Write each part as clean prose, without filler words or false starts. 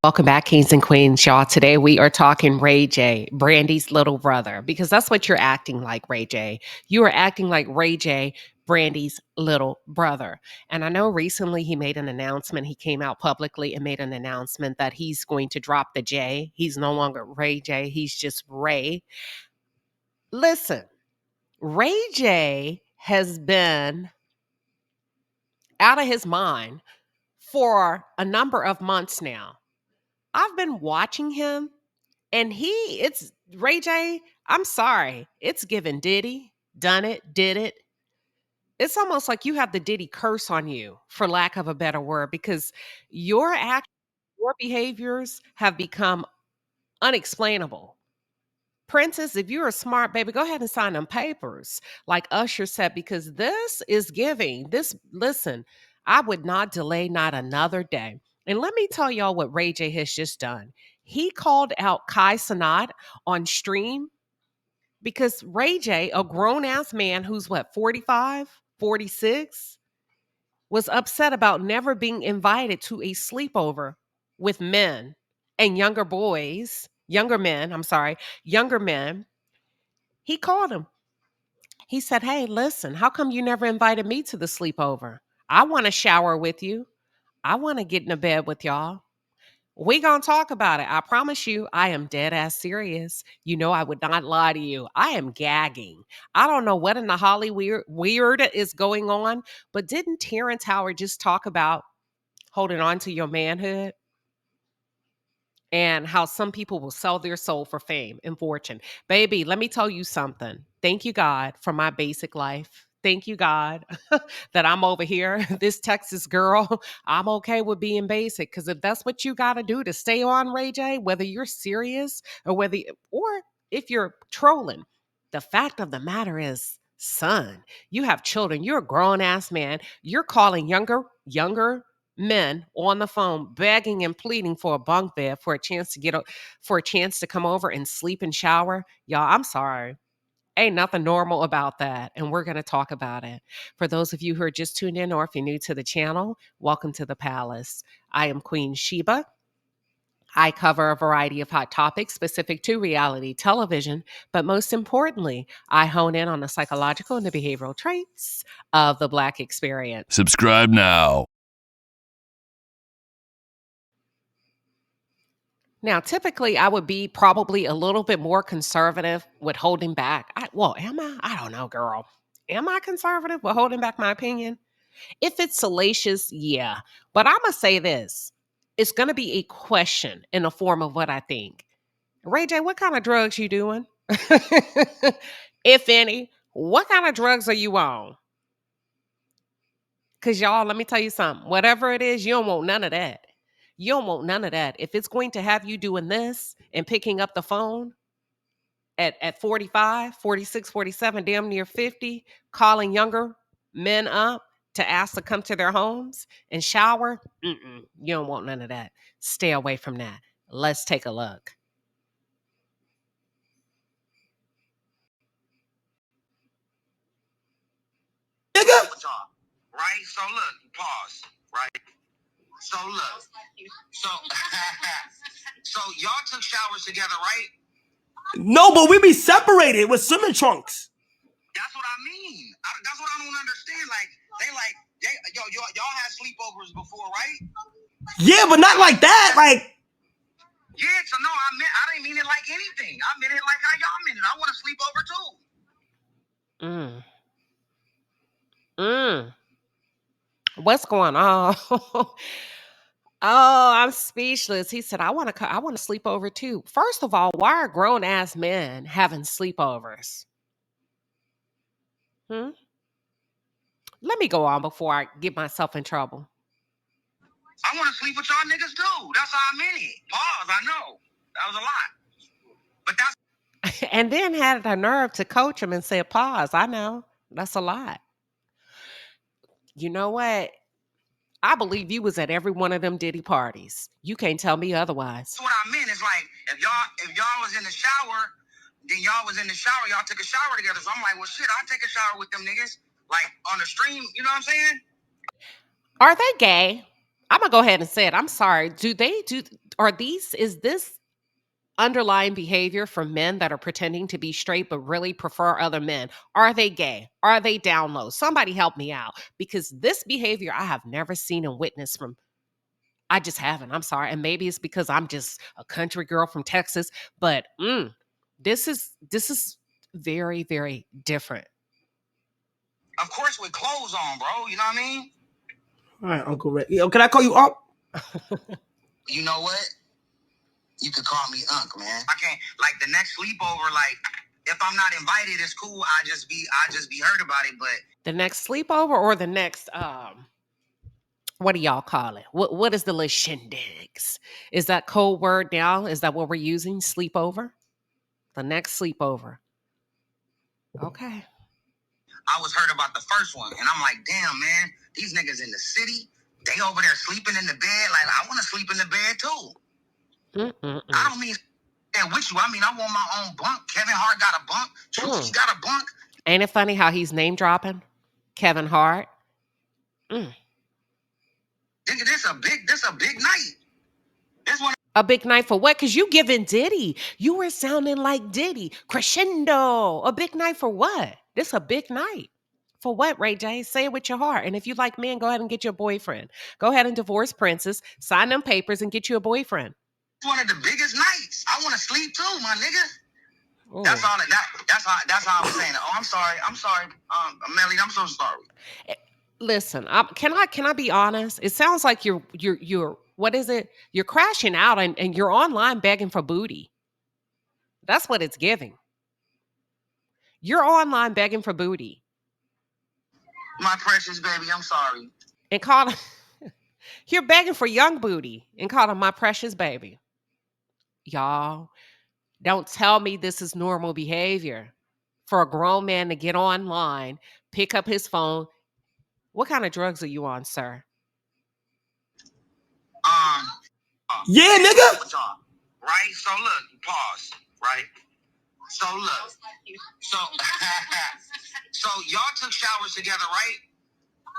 Welcome back, Kings and Queens, y'all. Today we are talking Ray J, Brandy's little brother, because that's what you're acting like, Ray J. You are acting like Ray J, Brandy's little brother. And I know recently he made an announcement. He came out publicly and made an announcement that he's going to drop the J. He's no longer Ray J, he's just Ray. Listen, Ray J has been out of his mind for a number of months now. I've been watching him. And it's Ray J, I'm sorry. It's given Diddy, done it, did it. It's almost like you have the Diddy curse on you, for lack of a better word, because your behaviors have become unexplainable. Princess, if you're a smart baby, go ahead and sign them papers, like Usher said, because this is giving. Listen, I would not delay not another day. And let me tell y'all what Ray J has just done. He called out Kai Cenat on stream because Ray J, a grown ass man who's what, 45, 46, was upset about never being invited to a sleepover with men and younger men. He called him. He said, "Hey, listen, how come you never invited me to the sleepover? I want to shower with you. I want to get in the bed with y'all. We gonna talk about it. I promise you, I am dead ass serious. You know, I would not lie to you. I am gagging. I don't know what in the weird is going on, but didn't Terrence Howard just talk about holding on to your manhood? And how some people will sell their soul for fame and fortune. Baby, let me tell you something. Thank you, God, for my basic life. Thank you, God, that I'm over here, this Texas girl. I'm okay with being basic because if that's what you got to do to stay on, Ray J, whether you're serious or if you're trolling, the fact of the matter is, son, you have children. You're a grown ass man. You're calling younger men on the phone begging and pleading for a bunk bed for a chance to come over and sleep and shower. Y'all, I'm sorry. Ain't nothing normal about that. And we're going to talk about it. For those of you who are just tuned in or if you're new to the channel, welcome to the palace. I am Queen Sheba. I cover a variety of hot topics specific to reality television, but most importantly, I hone in on the psychological and the behavioral traits of the Black experience. Subscribe now. Now, typically, I would be probably a little bit more conservative with holding back. Am I? I don't know, girl. Am I conservative with holding back my opinion? If it's salacious, yeah. But I'm going to say this. It's going to be a question in the form of what I think. Ray J, what kind of drugs you doing? If any, what kind of drugs are you on? Because y'all, let me tell you something. Whatever it is, you don't want none of that. You don't want none of that. If it's going to have you doing this and picking up the phone at 45, 46, 47, damn near 50, calling younger men up to ask to come to their homes and shower, you don't want none of that. Stay away from that. Let's take a look. Right? So look, pause. Right? So look. So so y'all took showers together, right? No, but we be separated with swimming trunks. That's what I mean. That's what I don't understand. Y'all had sleepovers before, right? Yeah, but not like that. Like, yeah, so no, I didn't mean it like anything. I meant it like how y'all meant it. I want to sleep over too. What's going on? Oh, I'm speechless. He said, I want to sleep over too. First of all, why are grown ass men having sleepovers? Let me go on before I get myself in trouble. I want to sleep with y'all niggas too. That's how I meant it. Pause. I know. That was a lot. But that's and then had the nerve to coach him and say, pause. I know. That's a lot. You know what? I believe you was at every one of them Diddy parties. You can't tell me otherwise. What I meant is like if y'all was in the shower, then y'all was in the shower, y'all took a shower together. So I'm like, well shit, I'll take a shower with them niggas. Like on the stream, you know what I'm saying? Are they gay? I'm gonna go ahead and say it. I'm sorry. Is this underlying behavior from men that are pretending to be straight but really prefer other men? Are they gay? Are they down low? Somebody help me out, because this behavior I have never seen and witnessed from. I just haven't. I'm sorry. And maybe it's because I'm just a country girl from Texas, but this is very, very different. Of course, with clothes on, bro. You know what I mean? All right, Uncle Ray. Yo, can I call you up? You know what? You could call me Unc, man. I can't, like, the next sleepover, like, if I'm not invited, it's cool. I just be heard about it, but The next sleepover or the next what do y'all call it? What is the little shindigs? Is that code word now? Is that what we're using? Sleepover? The next sleepover. Okay. I was heard about the first one, and I'm like, damn, man, these niggas in the city, they over there sleeping in the bed. Like, I want to sleep in the bed too. I don't mean with you. I mean, I want my own bunk. Kevin Hart got a bunk. Truth, got a bunk. Ain't it funny how he's name dropping Kevin Hart? Nigga, this a big night. This one. A big night for what? Because you giving Diddy. You were sounding like Diddy. Crescendo. A big night for what? This a big night. For what, Ray J? Say it with your heart. And if you like men, go ahead and get you a boyfriend. Go ahead and divorce Princess, sign them papers, and get you a boyfriend. It's one of the biggest nights. I want to sleep too, my nigga. Ooh. That's all. That's how I was saying it. Oh, I'm sorry. Melly, I'm so sorry. Listen, can I be honest? It sounds like you're what is it? You're crashing out and you're online begging for booty. That's what it's giving. You're online begging for booty. My precious baby, I'm sorry. And call you're begging for young booty and call him my precious baby. Y'all, don't tell me this is normal behavior for a grown man to get online, pick up his phone. What kind of drugs are you on, sir? Yeah, nigga. Right? So look, pause. Right? So look. So so y'all took showers together, right?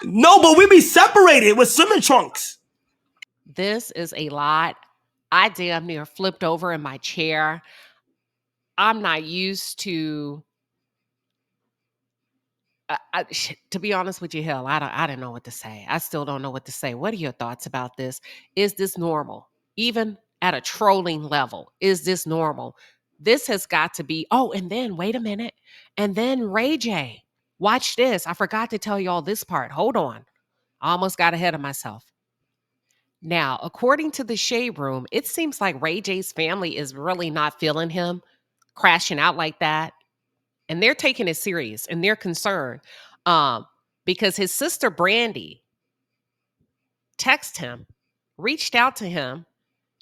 No, but we be separated with swimming trunks. This is a lot. I damn near flipped over in my chair. I'm not used to to be honest with you, hell, I don't know what to say. I still don't know what to say. What are your thoughts about this? Is this normal? Even at a trolling level, is this normal? This has got to be. Oh, and then wait a minute. And then Ray J. Watch this. I forgot to tell y'all this part. Hold on. I almost got ahead of myself. Now, according to the Shade Room, it seems like Ray J's family is really not feeling him crashing out like that. And they're taking it serious and they're concerned because his sister Brandy texted him, reached out to him,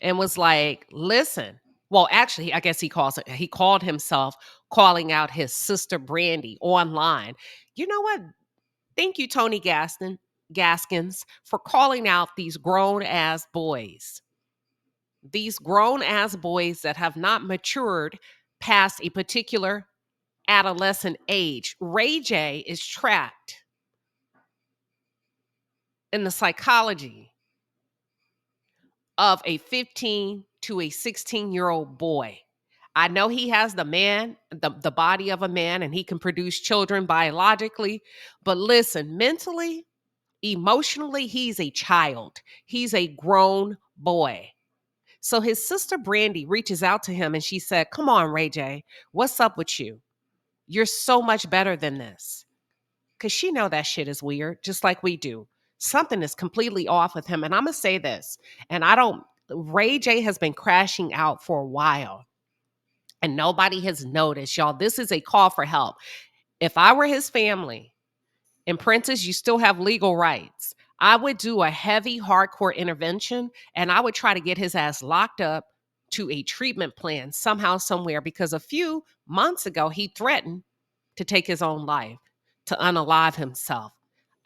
and was like, listen. Well, actually, I guess he called himself calling out his sister Brandy online. You know what? Thank you, Tony Gaskins, for calling out these grown ass boys. These grown ass boys that have not matured past a particular adolescent age. Ray J is trapped in the psychology of a 15 to a 16-year-old boy. I know he has the body of a man, and he can produce children biologically. But listen, mentally, emotionally, he's a child. He's a grown boy. So his sister Brandy reaches out to him and she said, come on, Ray J, what's up with you? You're so much better than this. Because she know that shit is weird, just like we do. Something is completely off with him. And I'm going to say this, and Ray J has been crashing out for a while. And nobody has noticed, y'all. This is a call for help. If I were his family, and Princess, you still have legal rights, I would do a heavy, hardcore intervention, and I would try to get his ass locked up to a treatment plan somehow, somewhere, because a few months ago, he threatened to take his own life, to unalive himself.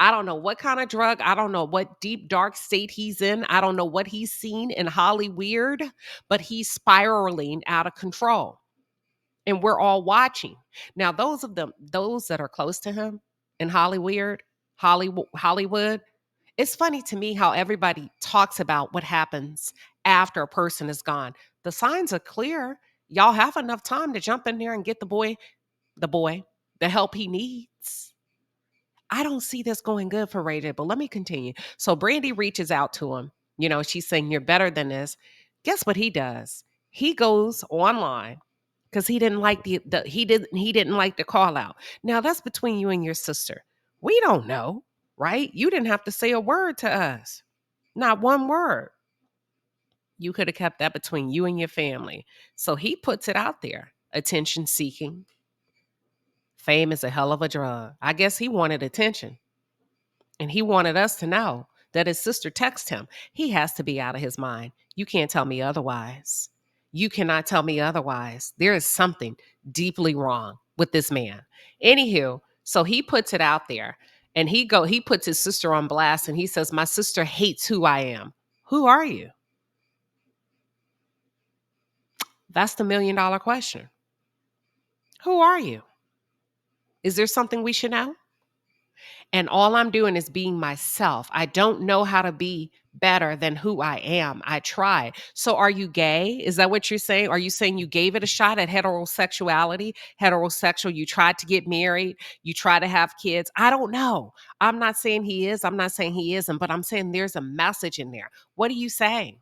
I don't know what kind of drug. I don't know what deep, dark state he's in. I don't know what he's seen in Hollyweird, but he's spiraling out of control. And we're all watching. Now, those that are close to him in Hollywood, It's funny to me how everybody talks about what happens after a person is gone. The signs are clear. Y'all have enough time to jump in there and get the boy, the help he needs. I don't see this going good for Ray J, but let me continue. So Brandy reaches out to him. You know, she's saying, "You're better than this." Guess what he does? He goes online because he didn't like he didn't like the call out. Now that's between you and your sister. We don't know, right? You didn't have to say a word to us. Not one word. You could have kept that between you and your family. So he puts it out there. Attention seeking. Fame is a hell of a drug. I guess he wanted attention. And he wanted us to know that his sister texted him. He has to be out of his mind. You can't tell me otherwise. You cannot tell me otherwise. There is something deeply wrong with this man. Anywho, so he puts it out there and he puts his sister on blast and he says, "My sister hates who I am." Who are you? That's the $1,000,000 question. Who are you? Is there something we should know? And all I'm doing is being myself. I don't know how to be better than who I am. I tried. So are you gay? Is that what you're saying? Are you saying you gave it a shot at heterosexuality? Heterosexual, you tried to get married, you try to have kids. I don't know. I'm not saying he is. I'm not saying he isn't, but I'm saying there's a message in there. What are you saying?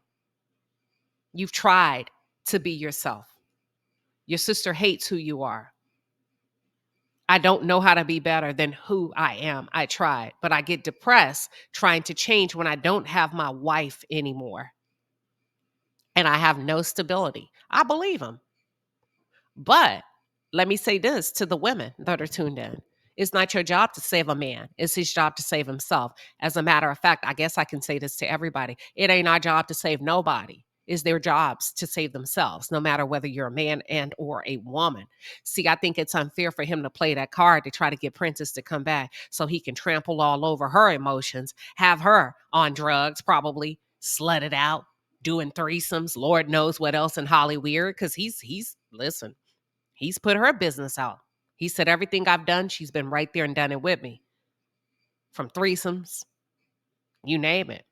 You've tried to be yourself. Your sister hates who you are. I don't know how to be better than who I am. I tried, but I get depressed trying to change when I don't have my wife anymore and I have no stability. I believe him. But let me say this to the women that are tuned in. It's not your job to save a man. It's his job to save himself. As a matter of fact, I guess I can say this to everybody. It ain't our job to save nobody. It's their jobs to save themselves, no matter whether you're a man and or a woman. See, I think it's unfair for him to play that card to try to get Princess to come back so he can trample all over her emotions, have her on drugs, probably slut it out, doing threesomes, Lord knows what else in Hollywood, because he's listen, he's put her business out. He said, everything I've done, she's been right there and done it with me. From threesomes, you name it.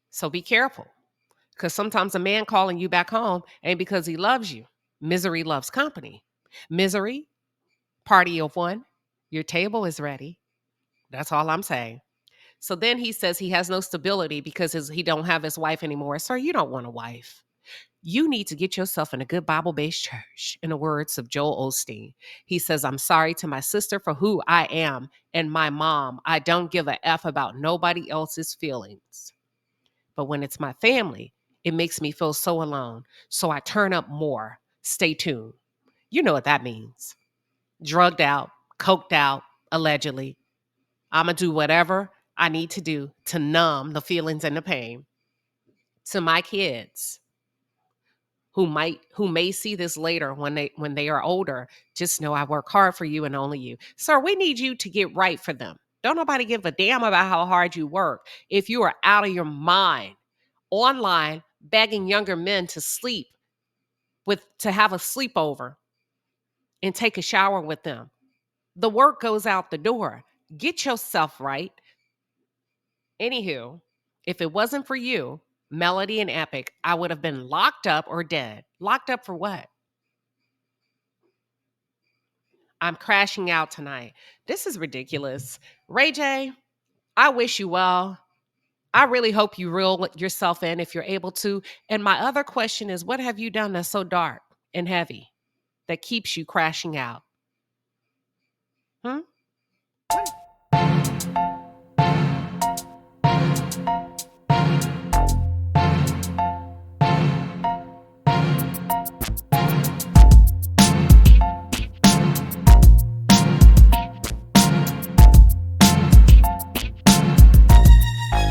So be careful. Because sometimes a man calling you back home ain't because he loves you. Misery loves company. Misery, party of one. Your table is ready. That's all I'm saying. So then he says he has no stability because he don't have his wife anymore. Sir, you don't want a wife. You need to get yourself in a good Bible-based church, in the words of Joel Osteen. He says, "I'm sorry to my sister for who I am and my mom. I don't give a F about nobody else's feelings. But when it's my family, it makes me feel so alone. So I turn up more. Stay tuned." You know what that means. Drugged out, coked out, allegedly. I'm going to do whatever I need to do to numb the feelings and the pain. To my kids, who may see this later when they are older, just know I work hard for you and only you. Sir, we need you to get right for them. Don't nobody give a damn about how hard you work if you are out of your mind online begging younger men to sleep to have a sleepover and take a shower with them. The work goes out the door. Get yourself right. Anywho, if it wasn't for you, Melody and Epic, I would have been locked up or dead. Locked up for what? I'm crashing out tonight. This is ridiculous. Ray J, I wish you well. I really hope you reel yourself in if you're able to. And my other question is, what have you done that's so dark and heavy that keeps you crashing out? Hmm?